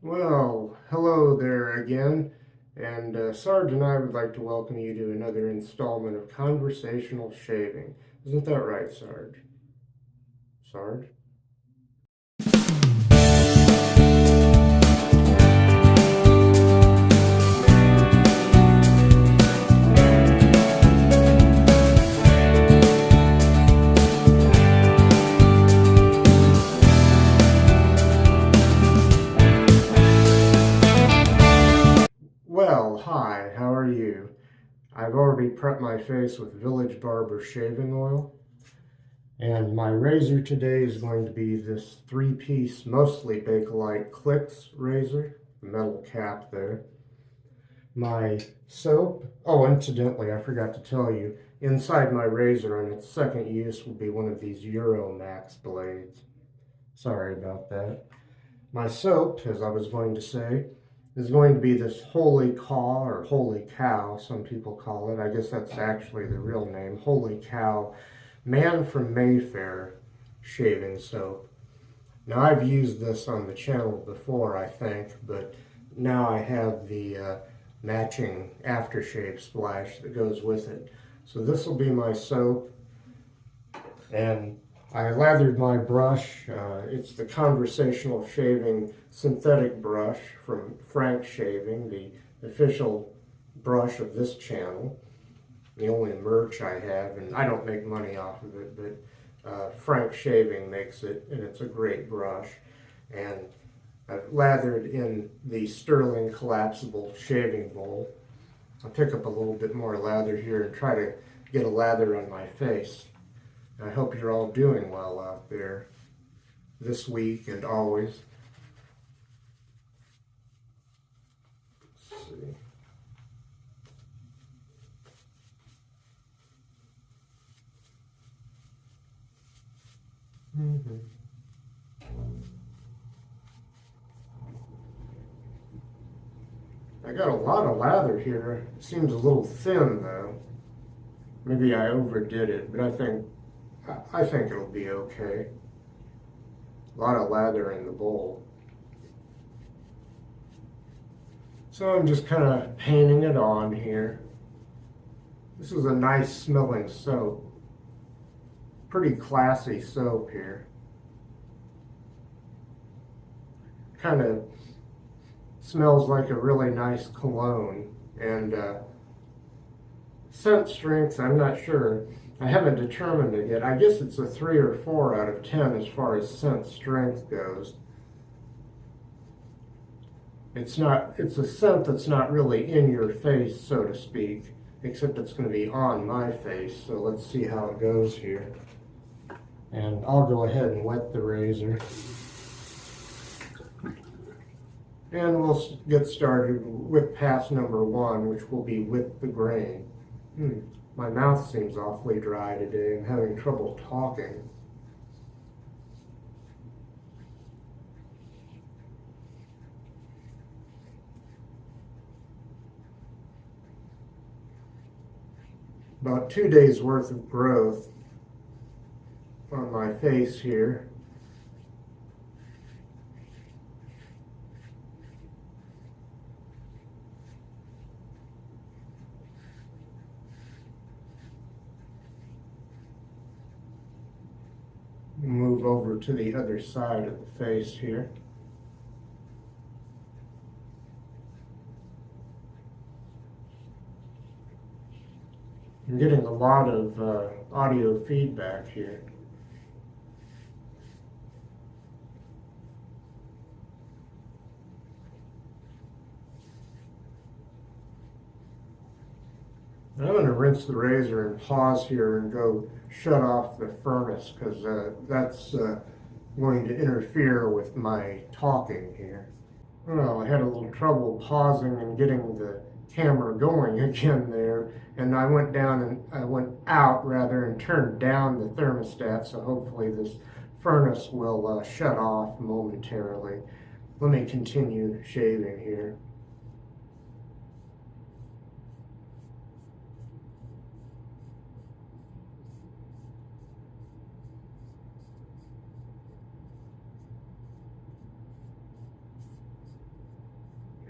Well, hello there again, and Sarge and I would like to welcome you to another installment of Conversational Shaving. Isn't that right, Sarge? Sarge? Well, hi, how are you? I've already prepped my face with Village Barber shaving oil, and my razor today is going to be this three-piece, mostly Bakelite Clix Razor, the metal cap there. My soap, oh, incidentally, I forgot to tell you, inside my razor in its second use will be one of these Euromax blades. Sorry about that. My soap, as I was going to say, is going to be this Holy Caw, or Holy Cow, some people call it. I guess that's actually the real name, Holy Cow Man from Mayfair shaving soap. Now, I've used this on the channel before, I think, but now I have the matching aftershave splash that goes with it. So this will be my soap, and I lathered my brush. It's the Conversational Shaving synthetic brush from Frank Shaving, the official brush of this channel, the only merch I have, and I don't make money off of it, but Frank Shaving makes it, and it's a great brush. And I've lathered in the Stirling collapsible shaving bowl. I'll pick up a little bit more lather here and try to get a lather on my face. I hope you're all doing well out there this week and always. Let's see. I got a lot of lather here. It seems a little thin though. Maybe I overdid it, but I think it'll be okay. A lot of lather in the bowl. So I'm just kind of painting it on here. This is a nice smelling soap. Pretty classy soap here. Kind of smells like a really nice cologne. And scent strength, I'm not sure. I haven't determined it yet. I guess it's a 3 or 4 out of 10 as far as scent strength goes. It's a scent that's not really in your face, so to speak, except it's going to be on my face. So let's see how it goes here. And I'll go ahead and wet the razor. And we'll get started with pass number 1, which will be with the grain. My mouth seems awfully dry today. I'm having trouble talking. About 2 days worth of growth on my face here. Move over to the other side of the face here. I'm getting a lot of audio feedback here. I'm going to rinse the razor and pause here and go shut off the furnace because that's going to interfere with my talking here. Well, I had a little trouble pausing and getting the camera going again there, and I went out rather and turned down the thermostat, so hopefully this furnace will shut off momentarily. Let me continue shaving here.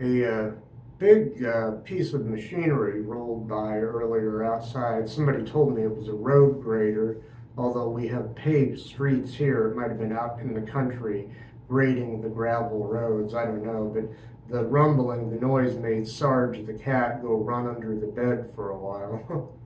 A big piece of machinery rolled by earlier outside. Somebody told me it was a road grader, although we have paved streets here. It might have been out in the country grading the gravel roads. I don't know, but the rumbling, the noise made Sarge the cat go run under the bed for a while.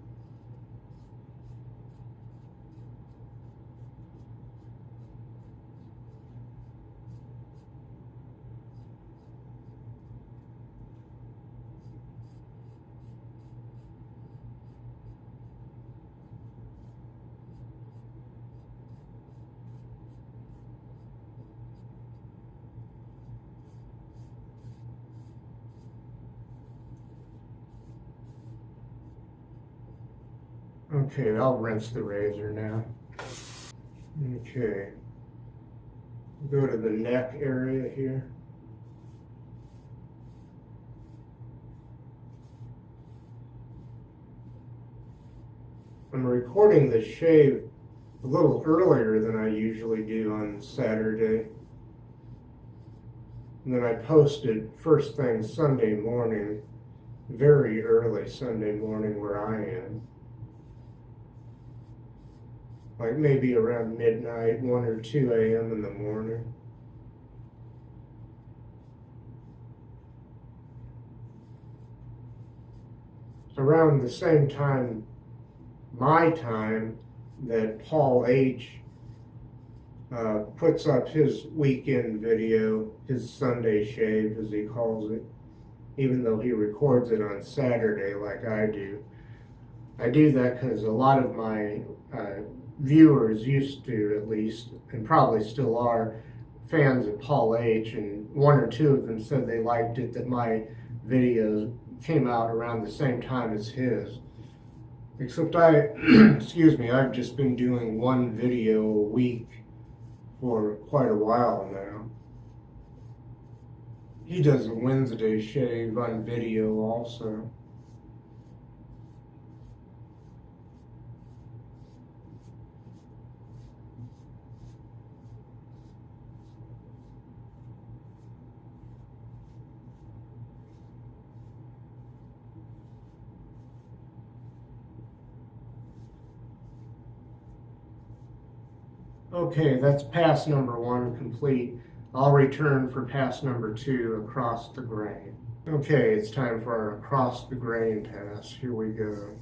Okay, I'll rinse the razor now. Okay, go to the neck area here. I'm recording the shave a little earlier than I usually do on Saturday. And then I posted first thing Sunday morning, very early Sunday morning where I am. Like maybe around midnight, 1 or 2 a.m. in the morning. Around the same time, my time, that Paul H. Puts up his weekend video, his Sunday shave as he calls it, even though he records it on Saturday like I do. I do that because a lot of my viewers used to, at least, and probably still are, fans of Paul H., and 1 or 2 of them said they liked it that my videos came out around the same time as his. Except excuse me, I've just been doing 1 video a week for quite a while now. He does a Wednesday shave on video also. Okay, that's pass number 1 complete. I'll return for pass number 2, across the grain. Okay, it's time for our across the grain pass. Here we go.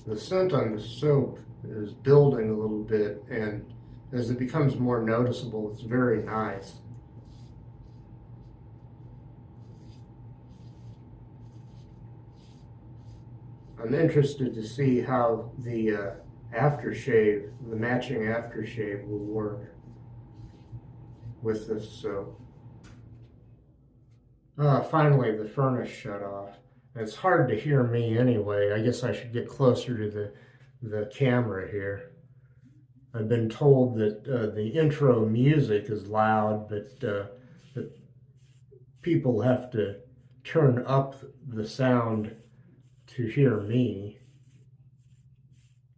The scent on the soap is building a little bit, and as it becomes more noticeable, it's very nice. I'm interested to see how the aftershave, the matching aftershave, will work with this soap. Finally, the furnace shut off. It's hard to hear me anyway. I guess I should get closer to the camera here. I've been told that the intro music is loud, but that people have to turn up the sound to hear me.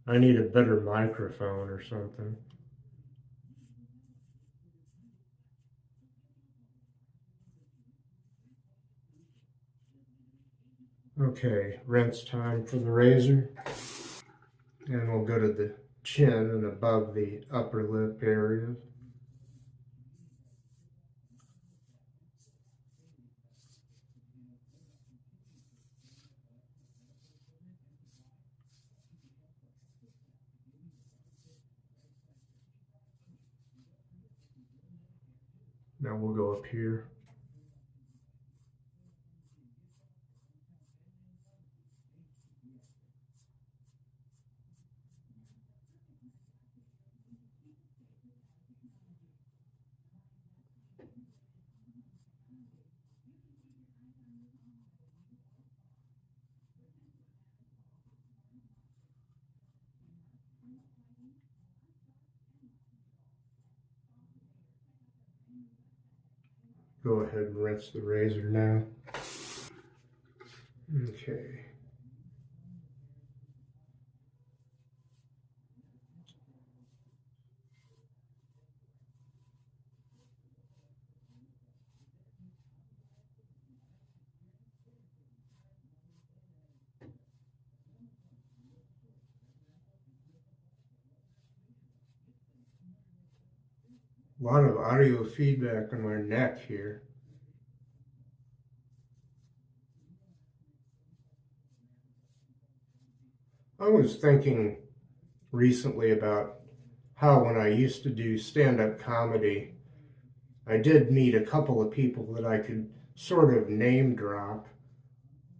I need a better microphone or something. Okay, rinse time for the razor. And we'll go to the chin and above the upper lip areas. Now we'll go up here. Go ahead and rinse the razor now. Okay. A lot of audio feedback on my neck here. I was thinking recently about how when I used to do stand-up comedy, I did meet a couple of people that I could sort of name drop,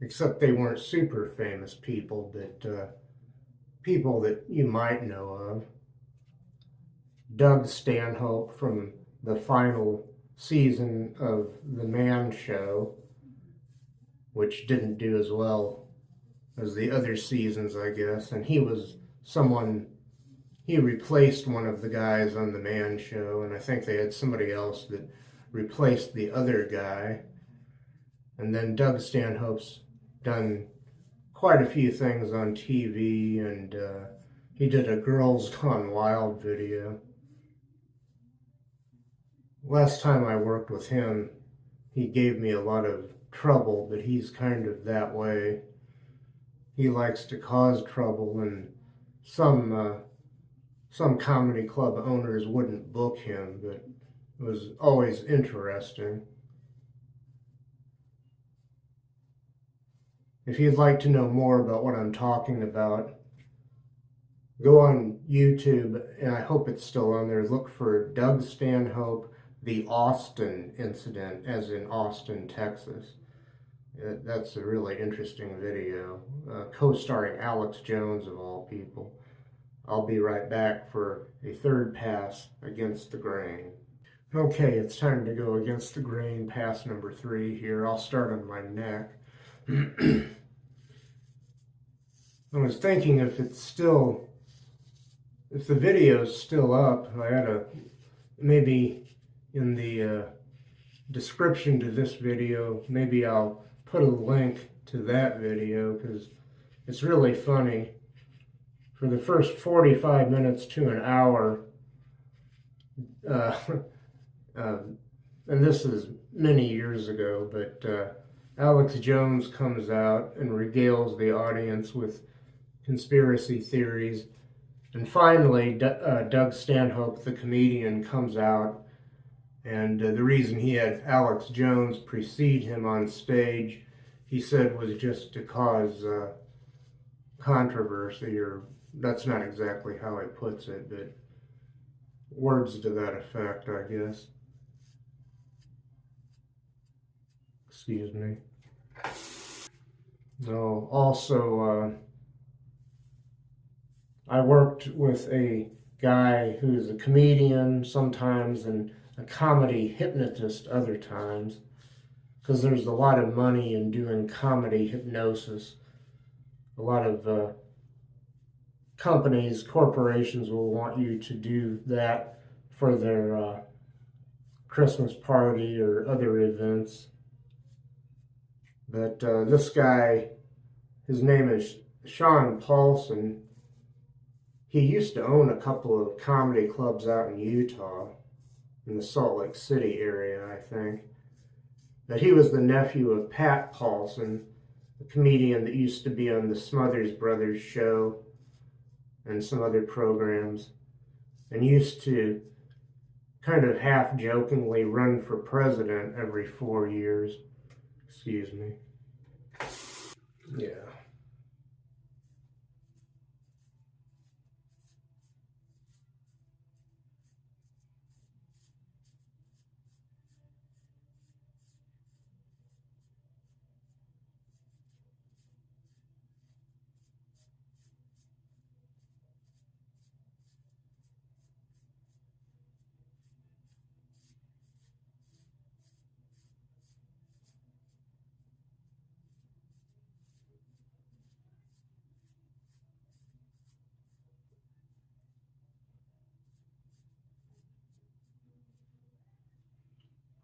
except they weren't super famous people, but people that you might know of. Doug Stanhope from the final season of The Man Show, which didn't do as well as the other seasons, I guess. And he replaced one of the guys on The Man Show, and I think they had somebody else that replaced the other guy. And then Doug Stanhope's done quite a few things on TV, and he did a Girls Gone Wild video. Last time I worked with him, he gave me a lot of trouble, but he's kind of that way. He likes to cause trouble, and some comedy club owners wouldn't book him, but it was always interesting. If you'd like to know more about what I'm talking about, go on YouTube, and I hope it's still on there. Look for Doug Stanhope, The Austin Incident, as in Austin, Texas. That's a really interesting video, co-starring Alex Jones of all people. I'll be right back for a third pass against the grain. Okay, it's time to go against the grain, pass number 3 here. I'll start on my neck. I was thinking if the video's still up, I had maybe in the description to this video, maybe I'll put a link to that video, because it's really funny. For the first 45 minutes to an hour, and this is many years ago, but Alex Jones comes out and regales the audience with conspiracy theories. And finally, Doug Stanhope, the comedian, comes out, and the reason he had Alex Jones precede him on stage, he said, was just to cause controversy, or that's not exactly how he puts it, but words to that effect, I guess. Excuse me. No, also, I worked with a guy who's a comedian sometimes and a comedy hypnotist other times, because there's a lot of money in doing comedy hypnosis. A lot of companies, corporations will want you to do that for their Christmas party or other events. But this guy, his name is Sean Paulson. He used to own a couple of comedy clubs out in Utah, in the Salt Lake City area, I think. But he was the nephew of Pat Paulson, a comedian that used to be on the Smothers Brothers show and some other programs, and used to kind of half-jokingly run for president every 4 years. Excuse me. Yeah.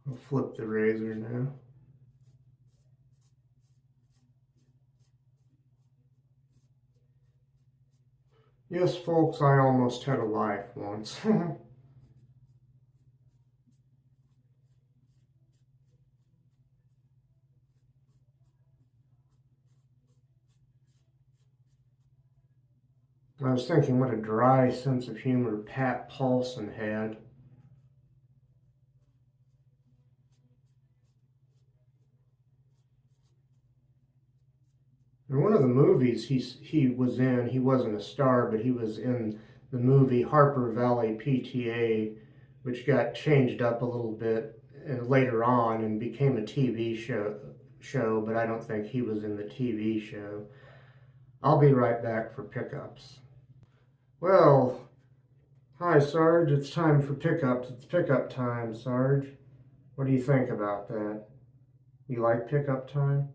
I'll flip the razor now. Yes, folks, I almost had a life once. I was thinking what a dry sense of humor Pat Paulson had. In one of the movies he was in, he wasn't a star, but he was in the movie Harper Valley PTA, which got changed up a little bit and later on and became a TV show, but I don't think he was in the TV show. I'll be right back for pickups. Well, hi Sarge, it's time for pickups. It's pickup time, Sarge. What do you think about that? You like pickup time?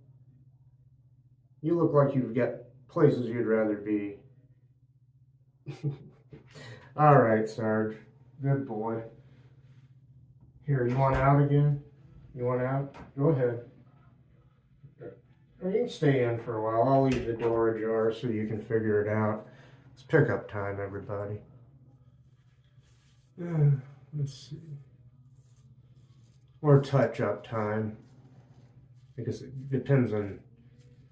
You look like you've got places you'd rather be. All right, Sarge. Good boy. Here, you want out again? You want out? Go ahead. Or you can stay in for a while. I'll leave the door ajar so you can figure it out. It's pickup time, everybody. Let's see. Or touch-up time. Because it depends on...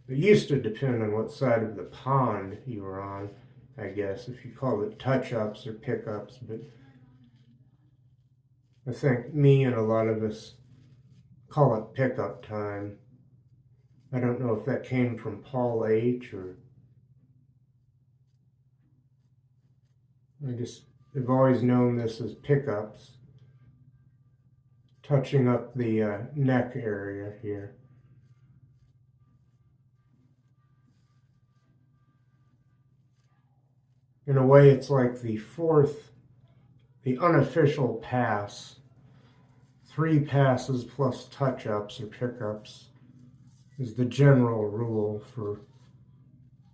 It used to depend on what side of the pond you were on, I guess, if you call it touch-ups or pickups. But I think me and a lot of us call it pickup time. I don't know if that came from Paul H. or... I've always known this as pickups. Touching up the neck area here. In a way, it's like the unofficial pass. 3 passes plus touch-ups or pickups is the general rule for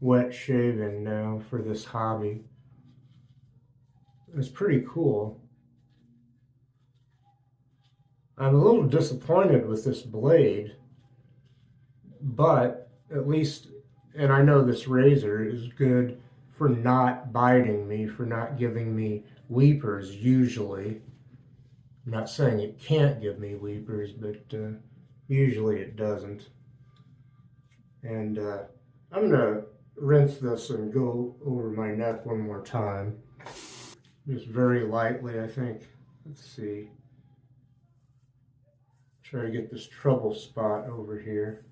wet shaving now for this hobby. It's pretty cool. I'm a little disappointed with this blade, but at least, and I know this razor is good for not biting me, for not giving me weepers usually. I'm not saying it can't give me weepers, but usually it doesn't. And I'm gonna rinse this and go over my neck one more time. Just very lightly, I think. Let's see. Try to get this trouble spot over here.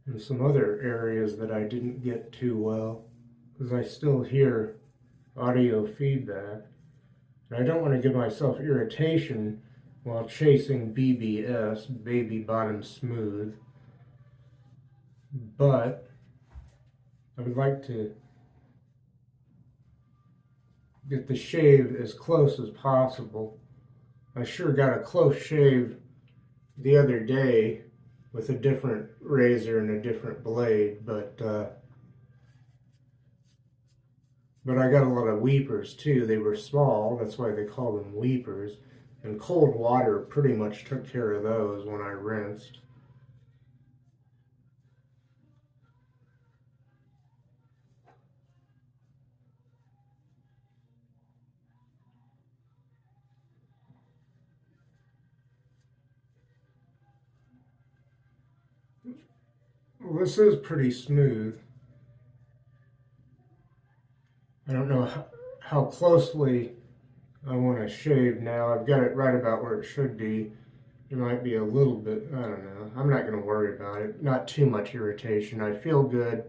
And some other areas that I didn't get too well, because I still hear audio feedback. And I don't want to give myself irritation while chasing BBS, Baby Bottom Smooth. But I would like to get the shave as close as possible. I sure got a close shave the other day with a different razor and a different blade, but I got a lot of weepers too. They were small, that's why they call them weepers, and cold water pretty much took care of those when I rinsed. Well, this is pretty smooth. I don't know how closely I want to shave now. I've got it right about where it should be. It might be a little bit, I don't know. I'm not going to worry about it. Not too much irritation. I feel good.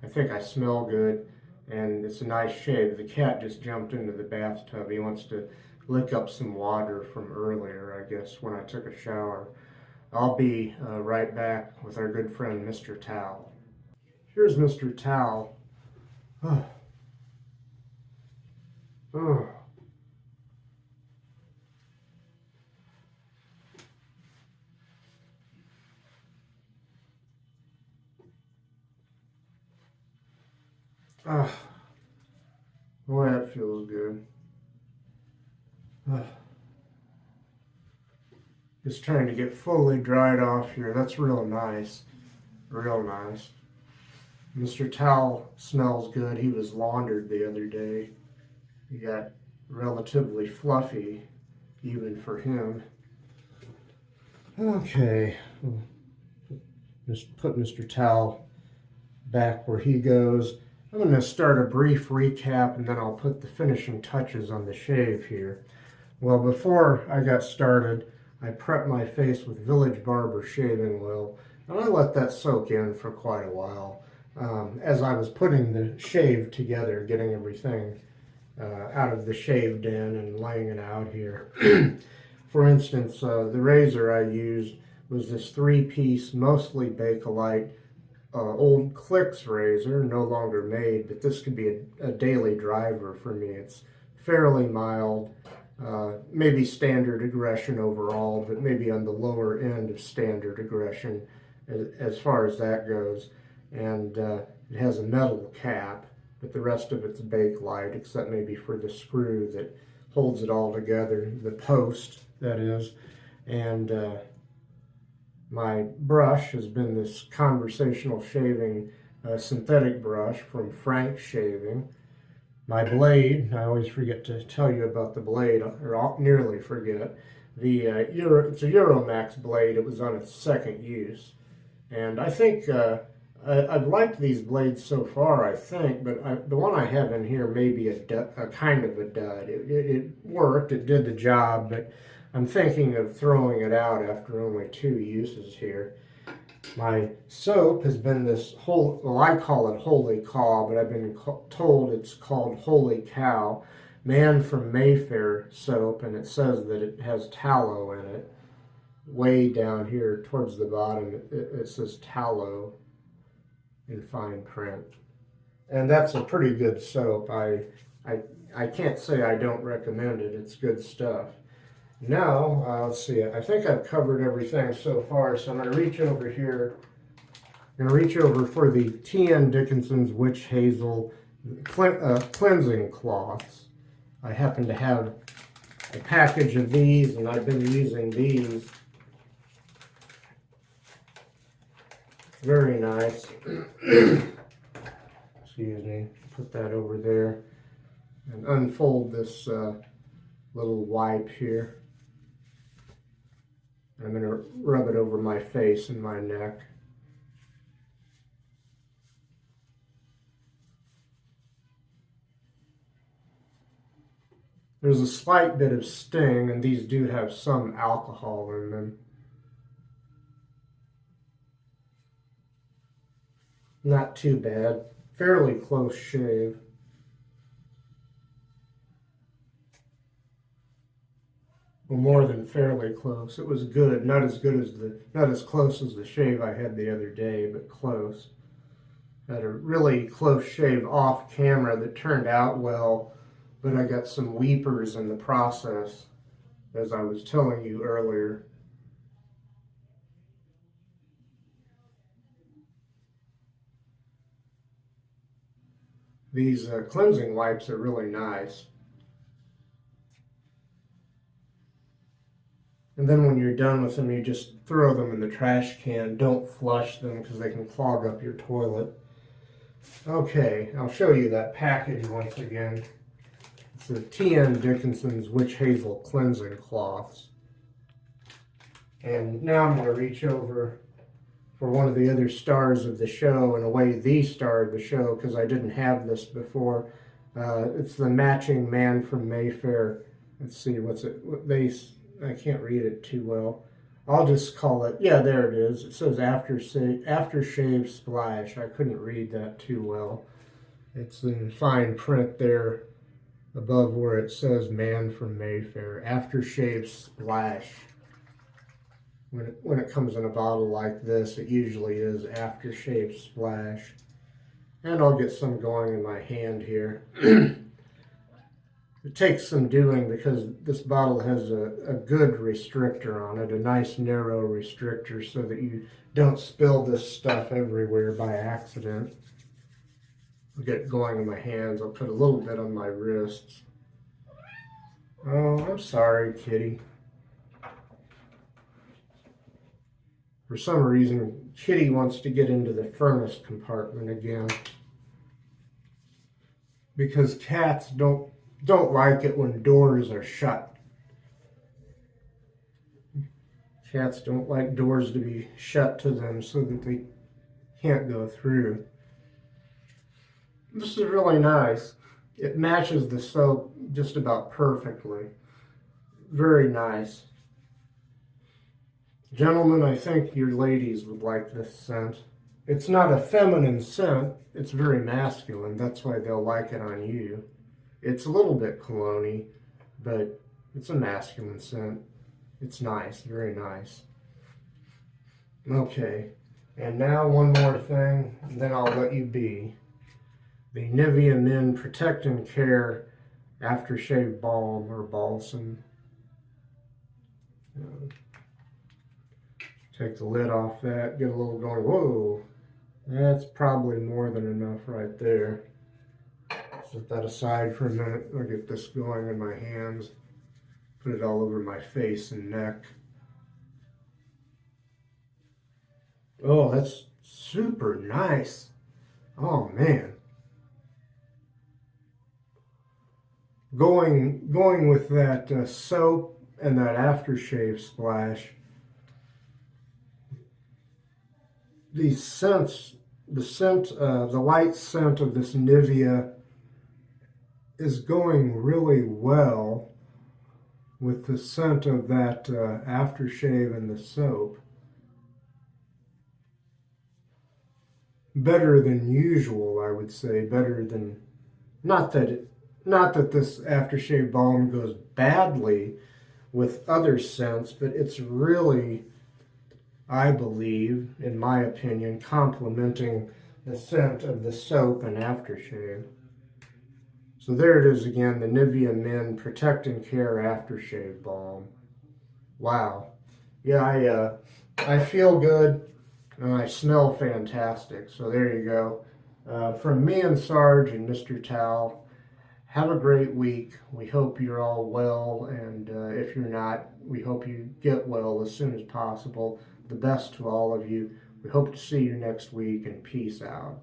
I think I smell good. And it's a nice shave. The cat just jumped into the bathtub. He wants to lick up some water from earlier, I guess, when I took a shower. I'll be right back with our good friend, Mr. Towel. Here's Mr. Towel. Oh. Oh. Oh. Boy, that feels good. Oh. Just trying to get fully dried off here. That's real nice. Real nice. Mr. Towel smells good. He was laundered the other day. He got relatively fluffy, even for him. Okay. Just put Mr. Towel back where he goes. I'm going to start a brief recap and then I'll put the finishing touches on the shave here. Well, before I got started, I prepped my face with Village Barber shaving oil, and I let that soak in for quite a while. As I was putting the shave together, getting everything out of the shave den and laying it out here. For instance, the razor I used was this 3-piece, mostly Bakelite, old Clix razor, no longer made, but this could be a daily driver for me. It's fairly mild, maybe standard aggression overall, but maybe on the lower end of standard aggression as far as that goes. And it has a metal cap, but the rest of it's Bakelite, except maybe for the screw that holds it all together, the post, that is. And my brush has been this conversational shaving synthetic brush from Frank Shaving. My blade, I always forget to tell you about the blade, or nearly forget. It's a Euromax blade. It was on its second use. And I think I've liked these blades so far, I think, but the one I have in here may be a kind of a dud. It worked, it did the job, but I'm thinking of throwing it out after only 2 uses here. My soap has been this well, I call it Holy Kaw, but I've been told it's called Holy Cow. Man from Mayfair soap, and it says that it has tallow in it. Way down here towards the bottom, it says tallow in fine print. And that's a pretty good soap. I can't say I don't recommend it. It's good stuff. Now, let's see, I think I've covered everything so far, so I'm going to reach over here. I'm going to reach over for the T.N. Dickinson's Witch Hazel cleansing cloths. I happen to have a package of these, and I've been using these. Very nice. Excuse me. Put that over there and unfold this little wipe here. I'm going to rub it over my face and my neck. There's a slight bit of sting, and these do have some alcohol in them. Not too bad. Fairly close shave. Well, more than fairly close. It was good. Not as close as the shave I had the other day, but close. I had a really close shave off camera that turned out well, but I got some weepers in the process, as I was telling you earlier. These cleansing wipes are really nice. And then when you're done with them, you just throw them in the trash can. Don't flush them because they can clog up your toilet. Okay, I'll show you that package once again. It's the T.N. Dickinson's Witch Hazel cleansing cloths. And now I'm going to reach over for one of the other stars of the show, in a way the star of the show, because I didn't have this before. It's the matching Man from Mayfair. Let's see, I can't read it too well. I'll just call it, yeah, there it is. It says aftershave splash. I couldn't read that too well. It's in fine print there above where it says Man from Mayfair. Aftershave splash. When it comes in a bottle like this, it usually is aftershave splash. And I'll get some going in my hand here. It takes some doing because this bottle has a good restrictor on it, a nice narrow restrictor, so that you don't spill this stuff everywhere by accident. I'll get it going in my hands. I'll put a little bit on my wrists. Oh, I'm sorry, kitty. For some reason, Kitty wants to get into the furnace compartment again. Because cats don't like it when doors are shut. Cats don't like doors to be shut to them so that they can't go through. This is really nice. It matches the soap just about perfectly. Very nice. Gentlemen, I think your ladies would like this scent. It's not a feminine scent, it's very masculine. That's why they'll like it on you. It's a little bit cologne-y, but it's a masculine scent. It's nice, very nice. Okay, and now one more thing, and then I'll let you be. The Nivea Men Protect and Care Aftershave Balm or Balsam. Take the lid off that, get a little going. Whoa, that's probably more than enough right there. Set that aside for a minute. I'll get this going in my hands. Put it all over my face and neck. Oh, that's super nice. Oh man. Going with that soap and that aftershave splash. These scents, the light scent of this Nivea is going really well with the scent of that aftershave and the soap. Better than usual, I would say. Better than, not that this aftershave balm goes badly with other scents, but it's really, I believe, in my opinion, complementing the scent of the soap and aftershave. So there it is again, the Nivea Men Protect and Care Aftershave Balm. Wow. Yeah, I feel good and I smell fantastic. So there you go. From me and Sarge and Mr. Towel, have a great week. We hope you're all well, and if you're not, we hope you get well as soon as possible. The best to all of you. We hope to see you next week, and peace out.